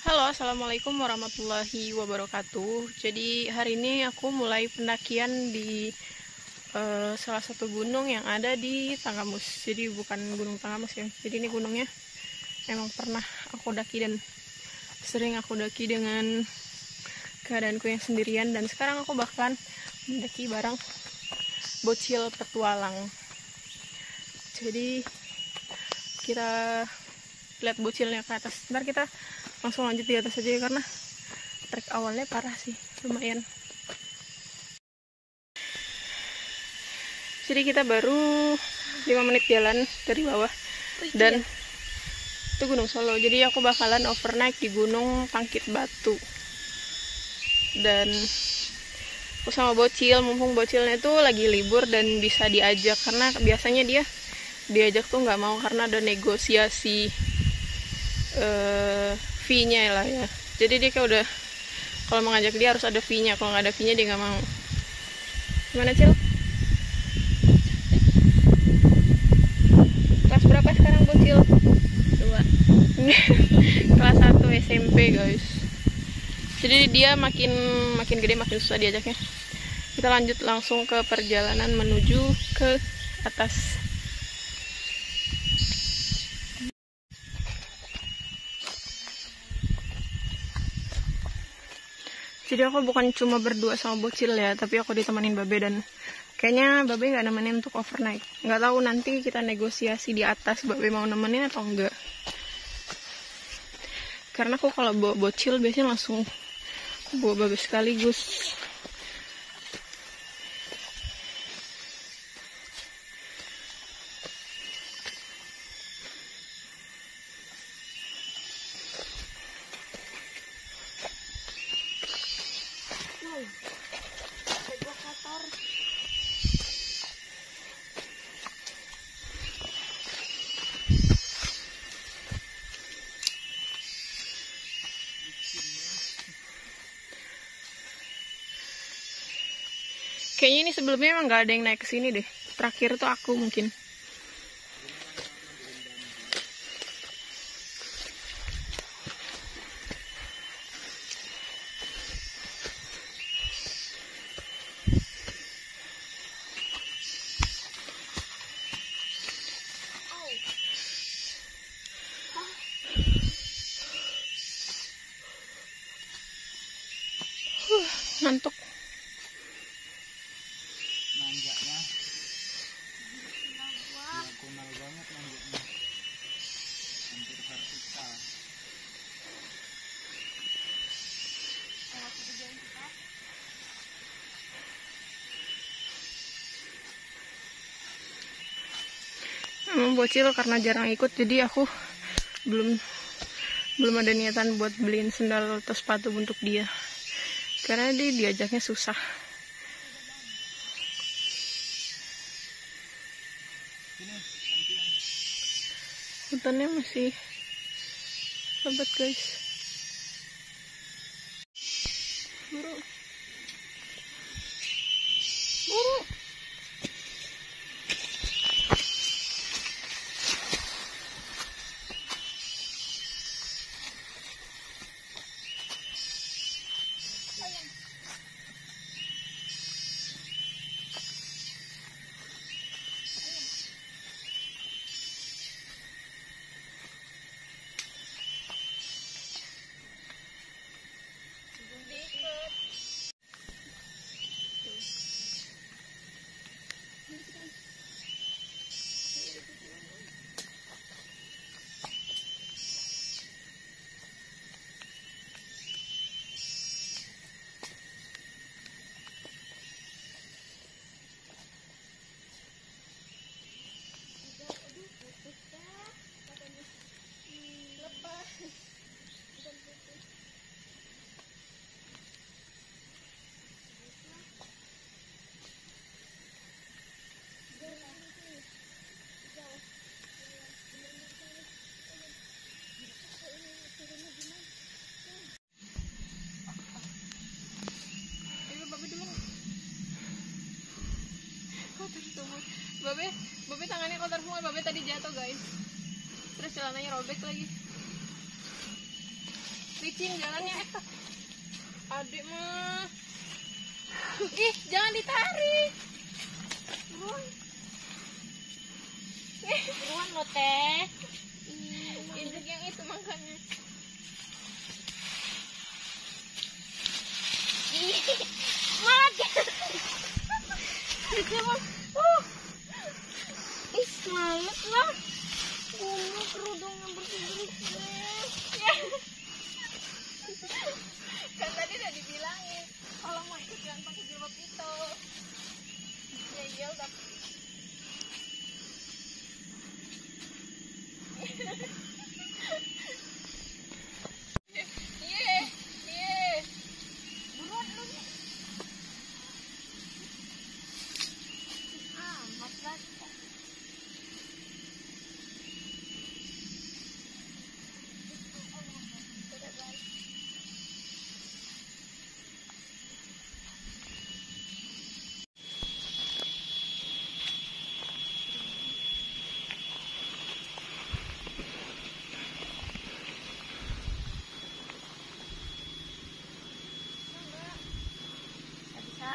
Halo, assalamualaikum warahmatullahi wabarakatuh. Jadi hari ini aku mulai pendakian di salah satu gunung yang ada di Tanggamus. Jadi bukan gunung Tanggamus ya. Jadi ini gunungnya memang pernah aku daki dan sering aku daki dengan keadaanku yang sendirian. Dan sekarang aku bakalan mendaki bareng bocil petualang. Jadi kita lihat bocilnya ke atas. Ntar kita langsung lanjut di atas aja ya, karena trek awalnya parah sih, lumayan. Jadi kita baru 5 menit jalan dari bawah dan itu Gunung Solo. Jadi aku bakalan overnight di Gunung Tangkit Batu. Dan aku sama bocil, mumpung bocilnya tuh lagi libur dan bisa diajak, karena biasanya dia diajak tuh nggak mau karena ada negosiasi fee-nya lah ya. Jadi dia kayak udah, kalau mau ngajak dia harus ada fee-nya, kalau nggak ada fee-nya dia nggak mau. Gimana, Cil? Kelas berapa sekarang bocil? 2. Kelas 1 SMP guys. Jadi dia makin gede makin susah diajaknya. Kita lanjut langsung ke perjalanan menuju ke atas. Jadi aku bukan cuma berdua sama bocil ya, tapi aku ditemenin Babe, dan kayaknya Babe nggak nemenin untuk overnight. Nggak tahu, nanti kita negosiasi di atas Babe mau nemenin atau enggak. Karena aku kalau bawa bocil biasanya langsung bawa Babe sekaligus. Kayaknya ini sebelumnya emang nggak ada yang naik ke sini deh. Terakhir tuh aku mungkin. Ngantuk. Nanjaknya diagonal banget, nanjaknya hampir vertikal. Emang bocil karena jarang ikut, jadi aku belum ada niatan buat beliin sendal atau sepatu untuk dia, karena dia diajaknya susah. Hutannya masih lebat guys. Buru. Babe tangannya kotor semua. Babe tadi jatuh guys, terus celananya robek lagi. licin jalannya. Adik mah. Ih, jangan ditarik. Buruan lo teh. Induk yang itu makanya. Mati. Ih, males lah. Gunung kerudungnya bersih-bersih. Kan tadi udah dibilangin kalau mau ikut jangan pakai jilbab itu. Ya iya udah. Buruan lu. Amat lah. Bisa.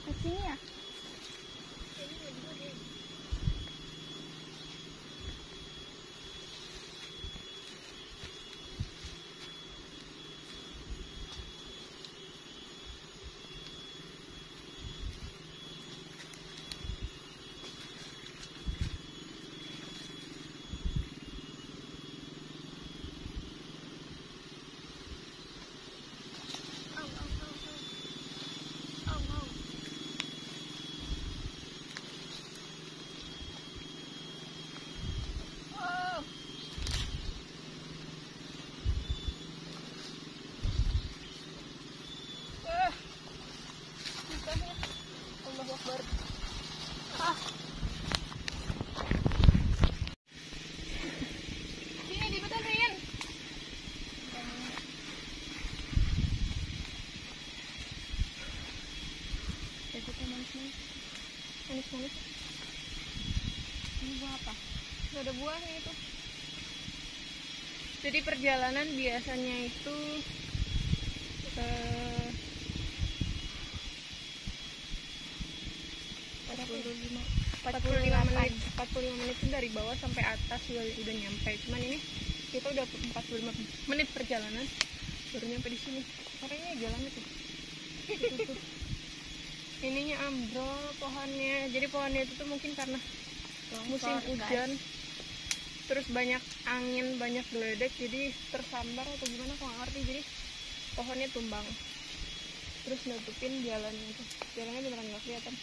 Ke sini ya? Allahu Akbar. Sini dibeturin. Manis-manis. Ini buah apa? Gak ada buahnya itu. Jadi perjalanan biasanya itu 45 menit itu dari bawah sampai atas udah nyampe. Cuman ini kita udah 45 menit perjalanan baru nyampe di sini. Orangnya jalan itu. Tuh. Ininya ambrol pohonnya. Jadi pohonnya itu tuh mungkin karena musim hujan. Terus banyak angin, banyak geledek, jadi tersambar atau gimana aku nggak ngerti. Jadi pohonnya tumbang. Terus nutupin jalannya itu. Jalannya beneran nggak kelihatan.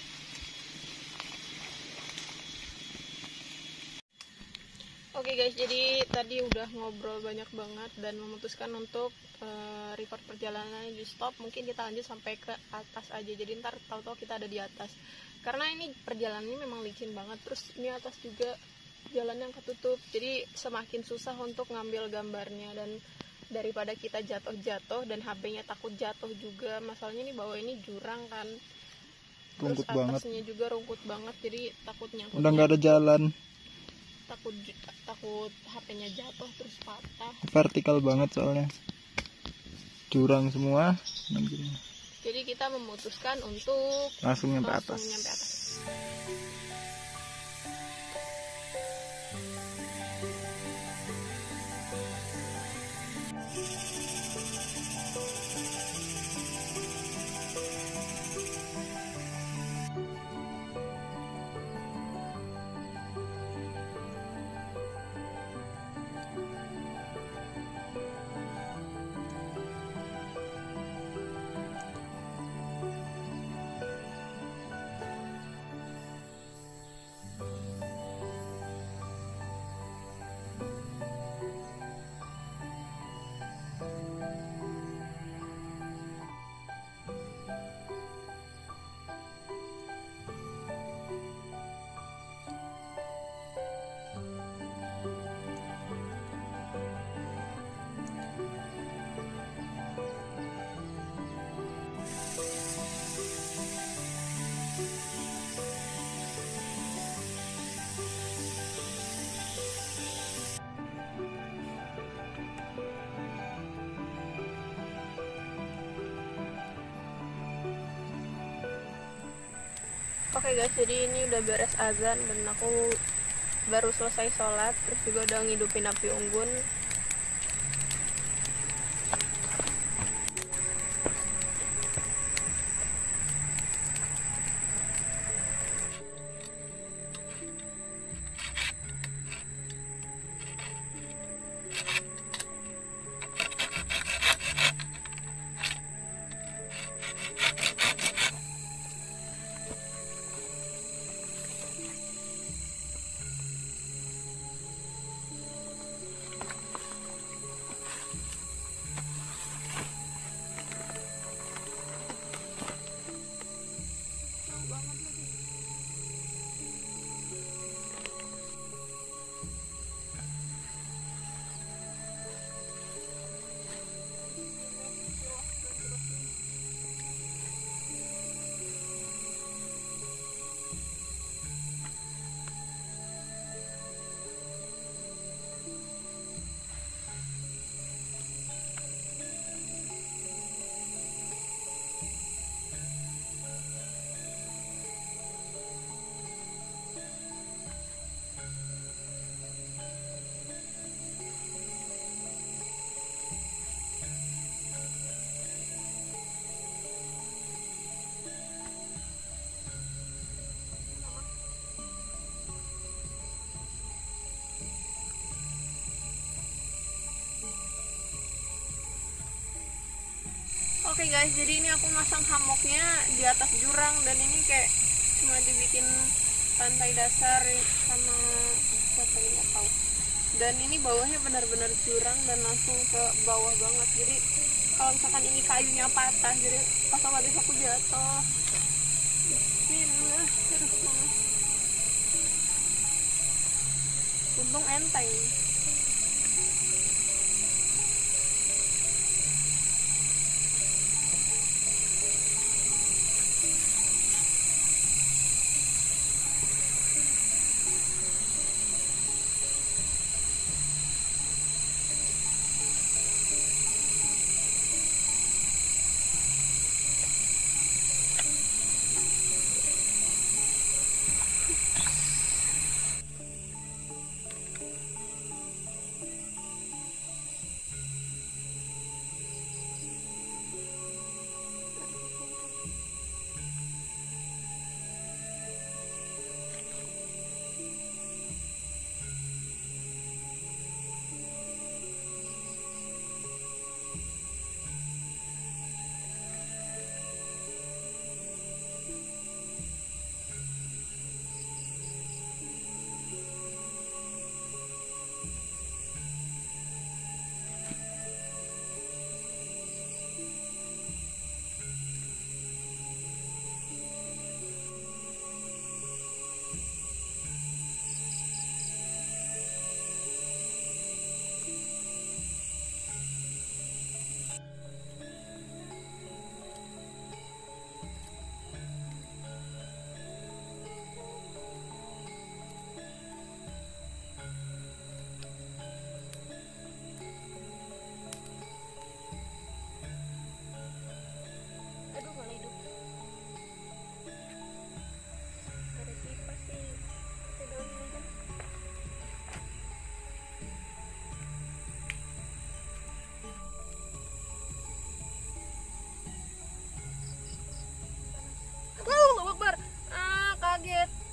Oke guys, jadi tadi udah ngobrol banyak banget dan memutuskan untuk record perjalanan di stop. Mungkin kita lanjut sampai ke atas aja. Jadi ntar tahu-tahu kita ada di atas. Karena ini perjalanannya memang licin banget. Terus ini atas juga jalan yang ketutup. Jadi semakin susah untuk ngambil gambarnya dan daripada kita jatuh-jatuh dan HP-nya takut jatuh juga. Masalahnya nih bawah ini jurang kan. Terus Rungkut banget. atasnya juga rungkut banget. Jadi takutnya Udah nggak ada jalan. takut HP-nya jatuh terus patah. Vertikal banget soalnya. Jurang semua. Jadi kita memutuskan untuk Langsung nyampe atas. nyampe atas. Oke guys, jadi ini udah beres azan dan aku baru selesai sholat, terus juga udah ngidupin api unggun. Oke guys, jadi ini aku masang hammocknya di atas jurang dan ini kayak cuma dibikin lantai dasar sama apa ini nggak tahu. Dan ini bawahnya benar-benar jurang dan langsung ke bawah banget. Jadi kalau misalkan ini kayunya patah, jadi otomatis aku jatuh. Bismillah. Aduh, mama. Untung enteng.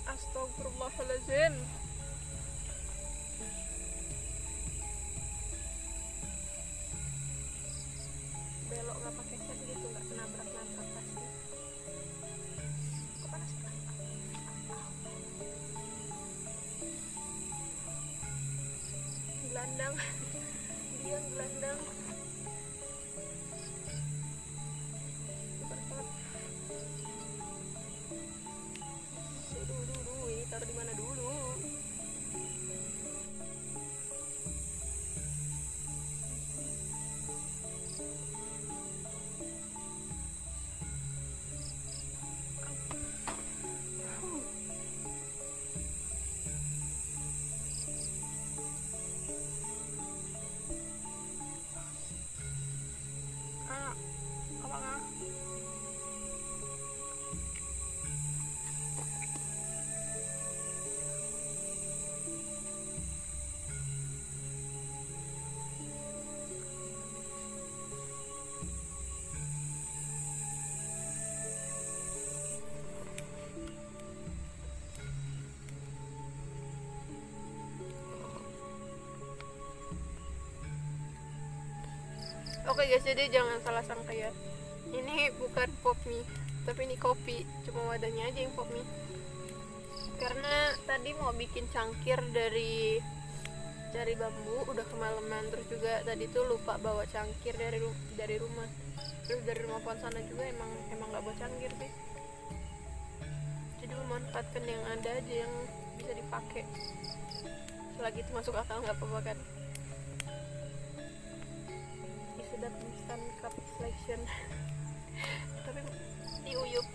Astagfirullahaladzim. Belok gak pakai set gitu, gak nabrak-nabrak pasti. Kok panas banget? Gelandang. Dia gelandang. Ini taruh di mana dulu? Oke guys, jadi jangan salah sangka ya. Ini bukan pop mie, tapi ini kopi. Cuma wadahnya aja yang pop mie. Karena tadi mau bikin cangkir dari bambu, udah kemalaman. Terus juga tadi tuh lupa bawa cangkir dari rumah. Terus dari rumah pohon sana juga emang nggak bawa cangkir sih. Jadi memanfaatkan yang ada aja yang bisa dipakai. Selagi itu masuk akal nggak apa-apa kan. Sedap instant cup selection. Tapi diuyup.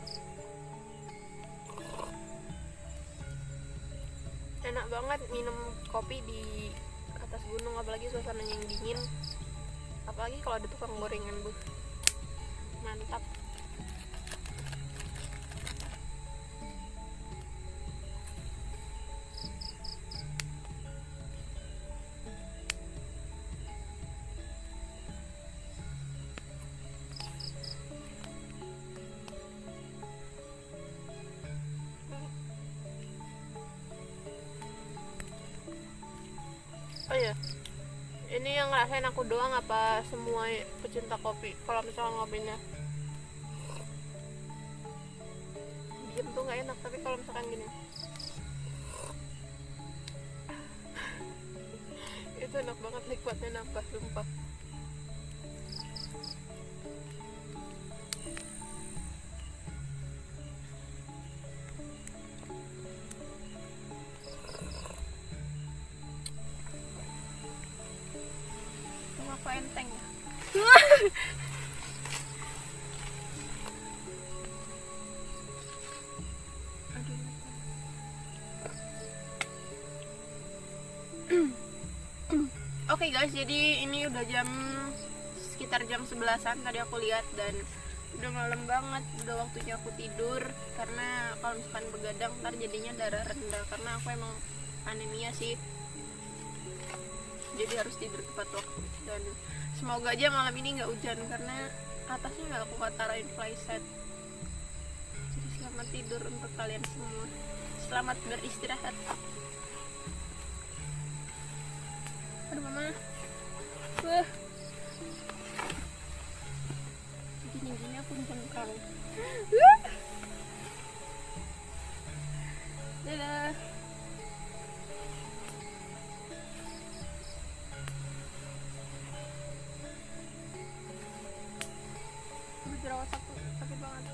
Enak banget minum kopi di atas gunung, apalagi suasananya yang dingin. Apalagi kalau ada tukang gorengan, Bu. Mantap. Oh iya, ini yang ngerasain aku doang apa semua pecinta kopi? Kalau misalnya ngopinya diem tuh nggak enak, tapi kalau misalkan gini itu enak banget, nikmatnya nambah, sumpah. Aku enteng ya. Oke guys, jadi ini udah sekitar jam 11-an tadi aku lihat, dan udah malam banget, udah waktunya aku tidur. Karena kalau misalkan begadang ntar jadinya darah rendah, karena aku emang anemia sih. Jadi harus tidur tepat waktu, dan semoga aja malam ini nggak hujan karena atasnya nggak aku taruhin flyset. Jadi selamat tidur untuk kalian semua, selamat beristirahat. Aduh mama, wah, gini aku cengkang. Dadah. Jerawat aku sakit banget.